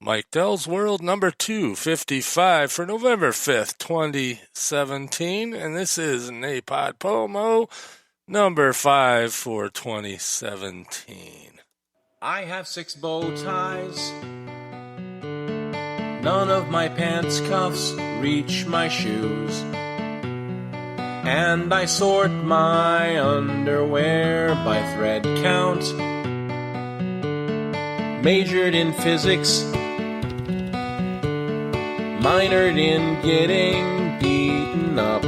Mike Dell's World number 255 for November 5th, 2017. And this is NaPodPoMo number 5 for 2017. I have 6 bow ties. None of my pants cuffs reach my shoes. And I sort my underwear by thread count. Majored in physics, minored in getting beaten up.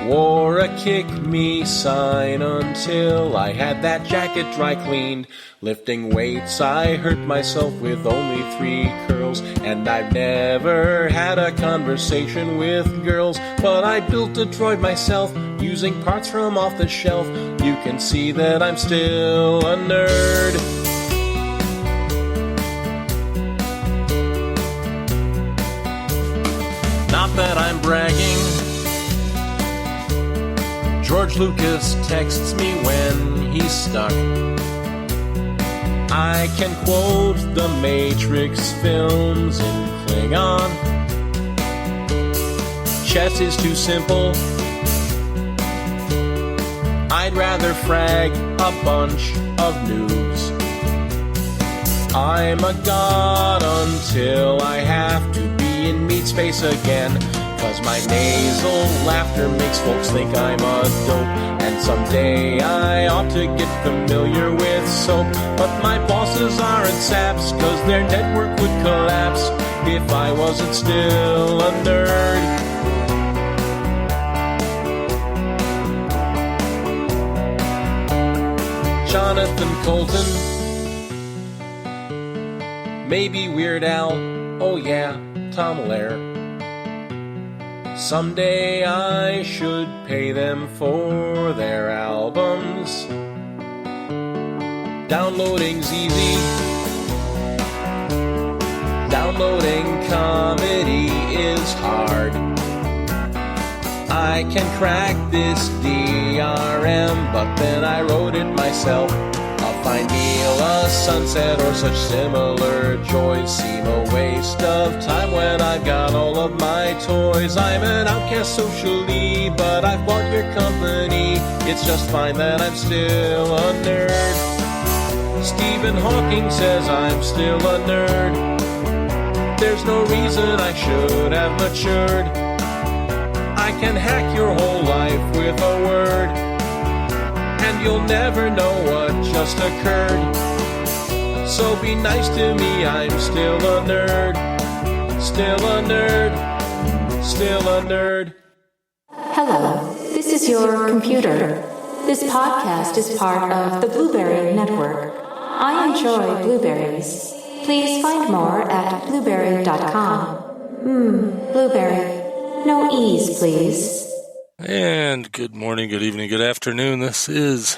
Wore a kick me sign until I had that jacket dry cleaned. Lifting weights, I hurt myself with only 3 curls. And I've never had a conversation with girls. But I built a droid myself, using parts from off the shelf. You can see that I'm still a nerd. Not that I'm bragging. George Lucas texts me when he's stuck. I can quote the Matrix films in Klingon. Chess is too simple. I'd rather frag a bunch of noobs. I'm a god until I have to be in meat space again. 'Cause my nasal laughter makes folks think I'm a dope. And someday I ought to get familiar with soap. But my bosses aren't saps, 'cause their network would collapse if I wasn't still a nerd. Jonathan Colton, maybe Weird Al, oh yeah, Tom Lehrer. Someday I should pay them for their albums. Downloading's easy. Downloading comedy is hard. I can crack this DRM, but then I wrote it myself. I'll find Neil a sunset or such similar joys seem a waste of time when I've got all of my toys. I'm an outcast socially, but I've bought your company. It's just fine that I'm still a nerd. Stephen Hawking says I'm still a nerd. There's no reason I should have matured. I can hack your whole life with a word. And you'll never know what just occurred. So be nice to me, I'm still a nerd. Still a nerd. Still a nerd. Hello, this is your computer. This podcast is part of the Blueberry Network. I enjoy blueberries. Please find more at blueberry.com. Blueberry. No E's, please. And good morning, good evening, good afternoon. This is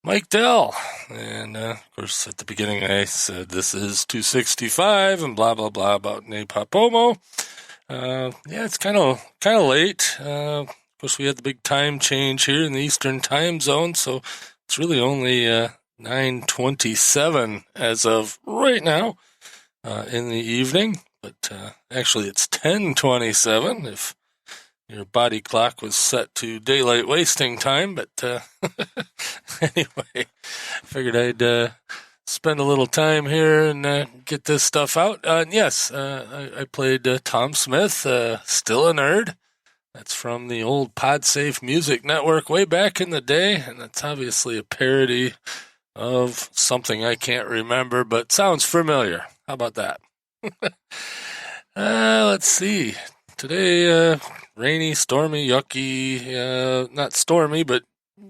Mike Dell. And, of course, at the beginning I said this is 265 and blah, blah, blah about NaPodPoMo. Yeah, it's kind of late. Of course, we had the big time change here in the Eastern time zone, so it's really only 9:27 as of right now in the evening. But actually, it's 10:27 if your body clock was set to daylight wasting time. But anyway, figured I'd spend a little time here and get this stuff out. Yes, I played Tom Smith, Still a Nerd. That's from the old PodSafe Music Network way back in the day, and that's obviously a parody of something I can't remember, but sounds familiar. How about that? Let's see. Today, rainy, stormy, yucky, not stormy, but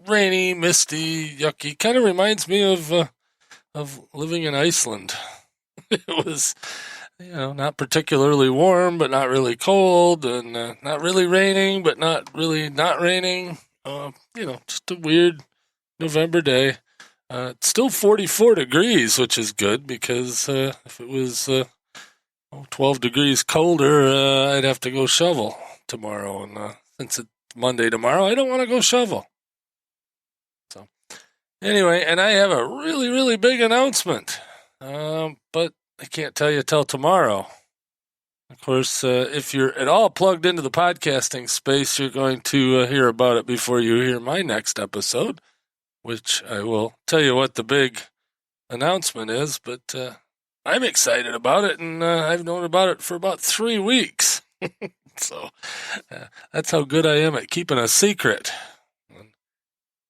rainy, misty, yucky. Kind of reminds me of living in Iceland. It was, not particularly warm, but not really cold, and not really raining, but not really not raining. Just a weird November day. It's still 44 degrees, which is good, because if it was 12 degrees colder, I'd have to go shovel tomorrow. And since it's Monday tomorrow, I don't want to go shovel. So anyway, and I have a really, really big announcement. But I can't tell you till tomorrow. Of course, if you're at all plugged into the podcasting space, you're going to hear about it before you hear my next episode, which I will tell you what the big announcement is, but I'm excited about it, and I've known about it for about 3 weeks. So that's how good I am at keeping a secret.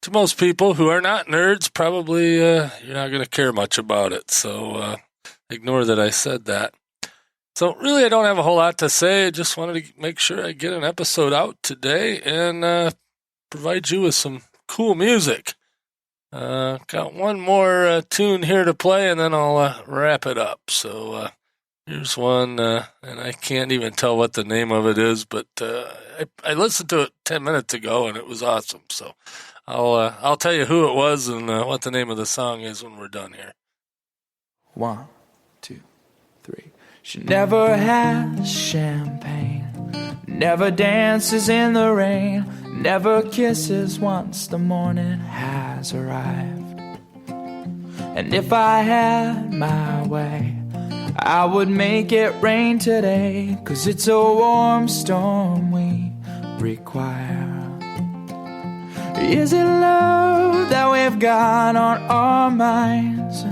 To most people who are not nerds, probably you're not going to care much about it, so ignore that I said that. So really, I don't have a whole lot to say. I just wanted to make sure I get an episode out today and provide you with some cool music. Got one more tune here to play, and then I'll wrap it up. So here's one, and I can't even tell what the name of it is, but I listened to it 10 minutes ago, and it was awesome. So I'll tell you who it was and what the name of the song is when we're done here. 1, 2, 3. She never has champagne, never dances in the rain, never kisses once the morning has arrived. And if I had my way, I would make it rain today, 'cause it's a warm storm we require. Is it love that we've got on our minds?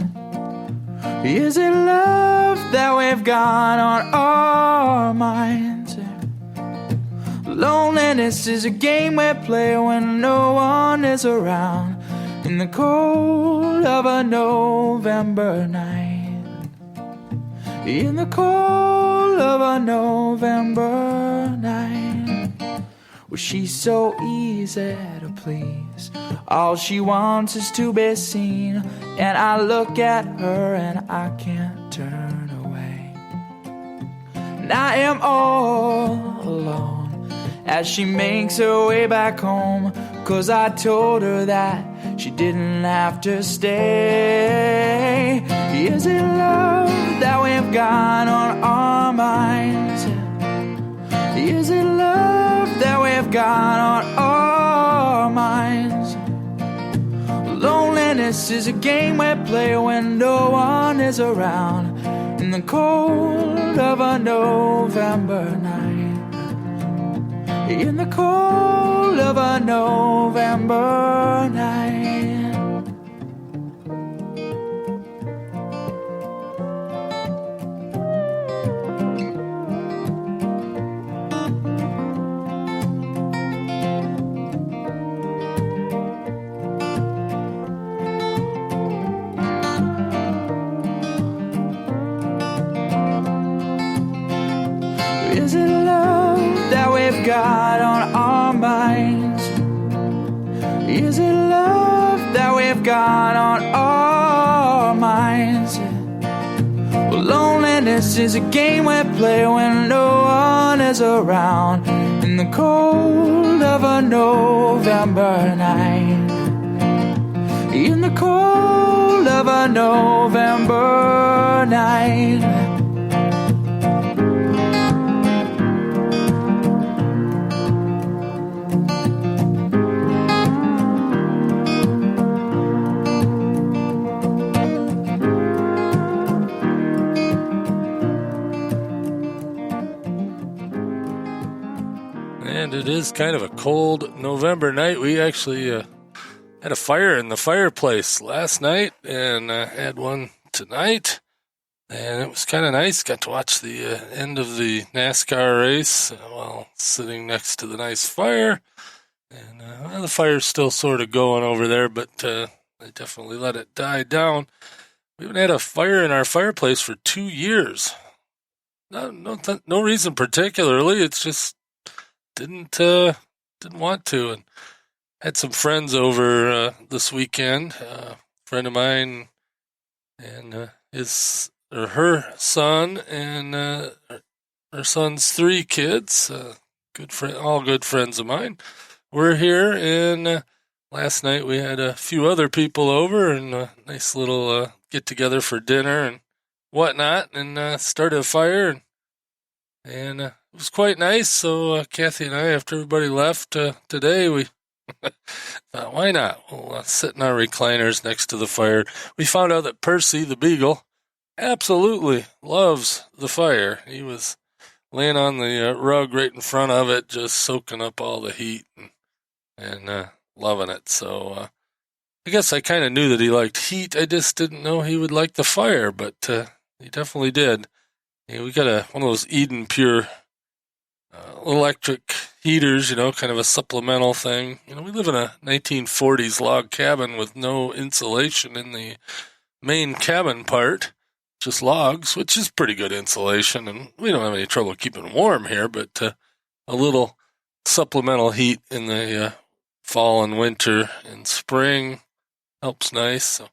Is it love that we've got on our minds? Loneliness is a game we play when no one is around, in the cold of a November night. In the cold of a November night. Well, she's so easy to please. All she wants is to be seen, and I look at her and I can't turn away. And I am all alone as she makes her way back home, 'cause I told her that she didn't have to stay. Is it love that we've got on our minds? Is it love that we've got on our minds? Loneliness is a game we play when no one is around, in the cold of a November night. In the cold of a November night. Is it love that we've got on our minds? Is it love that we've got on our minds? Well, loneliness is a game we play when no one is around, in the cold of a November night. In the cold of a November night. And it is kind of a cold November night. We actually had a fire in the fireplace last night and had one tonight. And it was kind of nice. Got to watch the end of the NASCAR race while sitting next to the nice fire. And well, the fire's still sort of going over there, but I definitely let it die down. We haven't had a fire in our fireplace for 2 years. No reason particularly. It's just didn't want to, and had some friends over this weekend. A friend of mine and her son and her son's 3 kids. All good friends of mine. We're here, and last night we had a few other people over, and a nice little get together for dinner and whatnot, and started a fire, and it was quite nice. So Kathy and I, after everybody left today, we thought, why not? We'll sit in our recliners next to the fire. We found out that Percy, the beagle, absolutely loves the fire. He was laying on the rug right in front of it, just soaking up all the heat and loving it. So I guess I kind of knew that he liked heat. I just didn't know he would like the fire, but he definitely did. We got one of those Eden Pure electric heaters, kind of a supplemental thing. We live in a 1940s log cabin with no insulation in the main cabin part, just logs, which is pretty good insulation, and we don't have any trouble keeping warm here, but a little supplemental heat in the fall and winter and spring helps nice. So,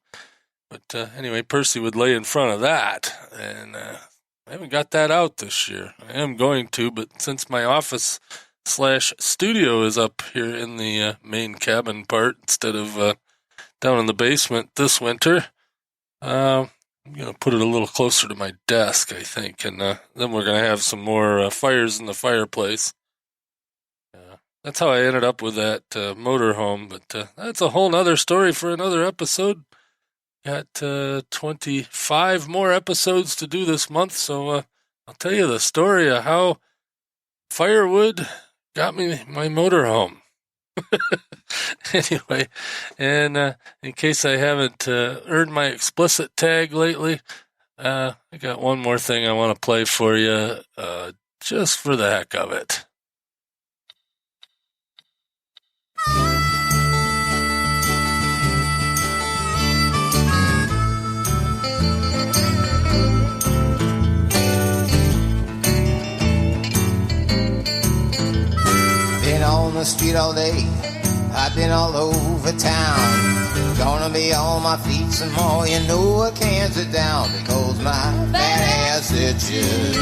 but anyway, Percy would lay in front of that, and I haven't got that out this year. I am going to, but since my office/studio is up here in the main cabin part instead of down in the basement this winter, I'm going to put it a little closer to my desk, I think, and then we're going to have some more fires in the fireplace. That's how I ended up with that motorhome, but that's a whole nother story for another episode. Got 25 more episodes to do this month, so I'll tell you the story of how firewood got me my motorhome. Anyway, and in case I haven't earned my explicit tag lately, I got one more thing I want to play for you, just for the heck of it. Been on the street all day, I've been all over town. Gonna be on my feet some more, you know I can't sit down because my fat ass itches.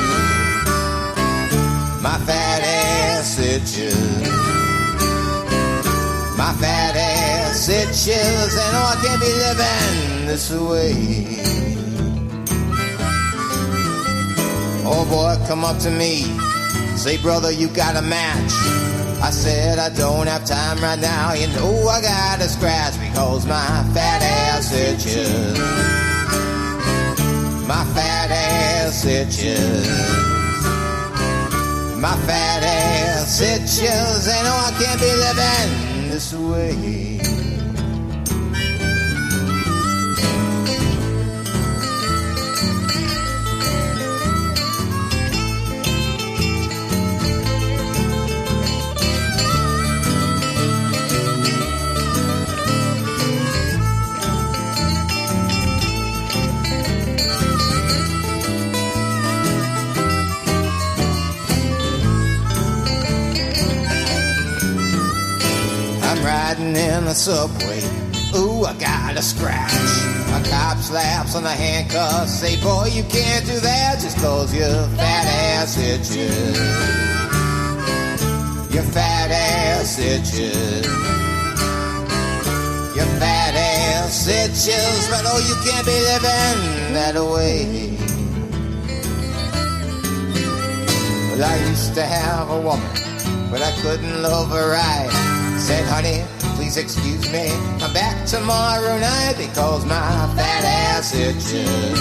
My fat ass itches. My fat ass itches, and oh, I can't be living this way. Oh boy, come up to me, say brother, you got a match. I said I don't have time right now, you know I got a scratch because my fat ass itches. My fat ass itches. My fat ass itches, and oh, I can't be living this way. Riding in the subway, ooh, I got a scratch. A cop slaps on the handcuffs, say, boy, you can't do that just cause your fat ass itches. Your fat ass itches. Your fat ass itches, but oh, you can't be living that way. Well, I used to have a woman, but I couldn't love her right. Said, honey, please excuse me, I'm back tomorrow night because my fat ass itches.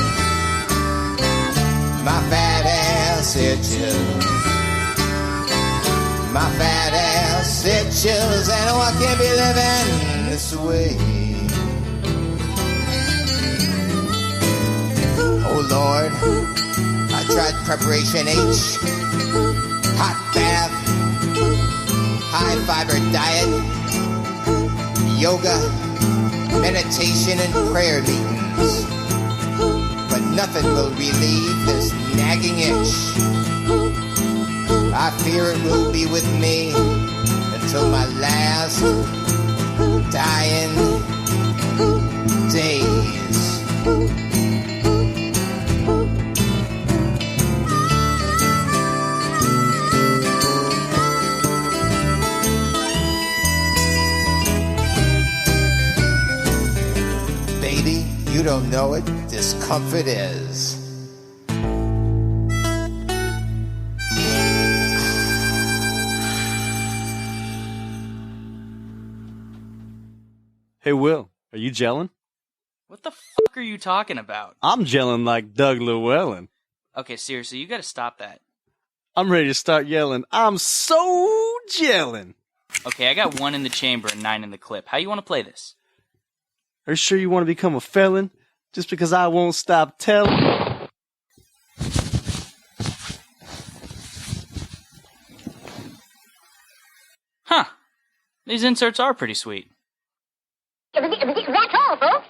My fat ass itches. My fat ass itches, and oh, I can't be living this way. Oh Lord, I tried preparation H, hot bath, high fiber diet, yoga, meditation, and prayer meetings. But nothing will relieve this nagging itch. I fear it will be with me until my last dying days. Baby, you don't know what discomfort is. Hey, Will, are you gelling? What the f*** are you talking about? I'm gelling like Doug Llewellyn. Okay, seriously, you gotta stop that. I'm ready to start yelling, I'm so gelling. Okay, I got 1 in the chamber and 9 in the clip. How you want to play this? Are you sure you want to become a felon? Just because I won't stop telling? Huh. These inserts are pretty sweet. That's all, folks.